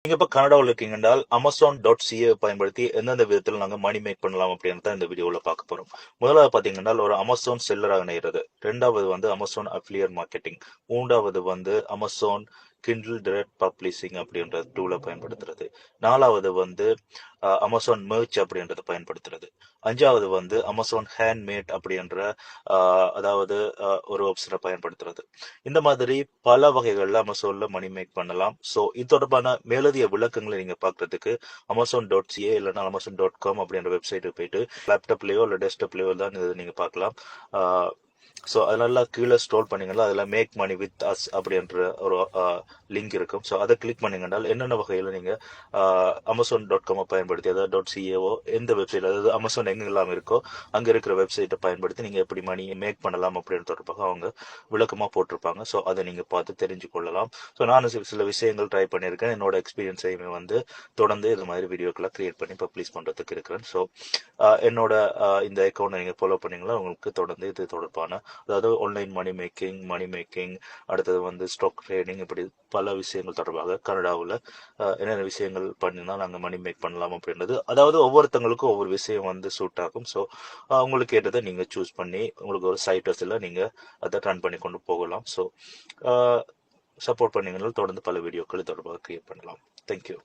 நீங்க இப்ப கனடாவில் இருக்கீங்க என்றால் Amazon.ca பயன்படுத்தி எந்தெந்த விதத்தில் நாங்க மணி மேக் பண்ணலாம் அப்படின்னு தான் இந்த வீடியோவில் பார்க்க போறோம். முதலாவது பாத்தீங்கன்னா ஒரு அமேசான் செல்லராக இணைகிறது. ரெண்டாவது அமேசான் அஃபிலியேட் மார்க்கெட்டிங். மூன்றாவது அமேசான் கிண்டில் டைரக்ட் பப்ளிஷிங் அப்படின்ற டூலை பயன்படுத்துறது. நாலாவது அமேசான் மெர்ச் அப்படின்றத பயன்படுத்துறது. அஞ்சாவது அமேசான் ஹேண்ட்மேட் அப்படின்ற அதாவது ஒரு வெப்சைட்டை பயன்படுத்துறது. இந்த மாதிரி பல வகைகள்ல அமேசான்ல மணி மேக் பண்ணலாம். ஸோ இது தொடர்பான மேலதிக விளக்கங்களை நீங்க பார்க்கறதுக்கு Amazon.ca இல்லைன்னா Amazon.com அப்படின்ற வெப்சைட்டுக்கு போயிட்டு லேப்டாப்லயோ இல்லை டெஸ்க்டாப்லயோ தான் இதை நீங்க பார்க்கலாம். ஸோ அதனால கீழே ஸ்க்ரோல் பண்ணீங்கன்னா அதில் மேக் மணி வித் அஸ் அப்படின்ற ஒரு லிங்க் இருக்கும். ஸோ அதை கிளிக் பண்ணீங்கன்னா என்னென்ன வகையில் நீங்கள் Amazon.com பயன்படுத்தி அதாவது .caவோ எந்த வெப்சைட் அதாவது அமேசான் எங்கெல்லாம் இருக்கோ அங்கே இருக்கிற வெப்சைட்டை பயன்படுத்தி நீங்கள் எப்படி மணி மேக் பண்ணலாம் அப்படின்னு தொடர்பாக அவங்க விளக்கமாக போட்டிருப்பாங்க. ஸோ அதை நீங்கள் பார்த்து தெரிஞ்சு கொள்ளலாம். ஸோ நானும் சில விஷயங்கள் ட்ரை பண்ணியிருக்கேன். என்னோட எக்ஸ்பீரியன்ஸையுமே தொடர்ந்து இது மாதிரி வீடியோக்கெல்லாம் கிரியேட் பண்ணி பப்ளிஷ் பண்ணுறதுக்கு இருக்கிறேன். ஸோ என்னோட இந்த அக்கௌண்ட்டை நீங்கள் ஃபாலோ பண்ணீங்களா உங்களுக்கு தொடர்ந்து இது தொடர்பான அதாவது ஆன்லைன் மணி மேக்கிங் அடுத்தது ஸ்டாக் ட்ரேடிங் இப்படி பல விஷயங்கள் தொடர்பாக கனடாவில் என்னென்ன விஷயங்கள் பண்ணினா நாங்கள் மணி மேக் பண்ணலாம் அப்படின்றது அதாவது ஒவ்வொருத்தங்களுக்கும் ஒவ்வொரு விஷயம் சூட் ஆகும். ஸோ உங்களுக்கு கேட்டதை நீங்கள் சூஸ் பண்ணி உங்களுக்கு ஒரு சைட் வசதியில் நீங்கள் அதை ரன் பண்ணி கொண்டு போகலாம். ஸோ சப்போர்ட் பண்ணீங்கன்னா தொடர்ந்து பல வீடியோக்கள் தொடர்பாக கிரியேட் பண்ணலாம். தேங்க்யூ.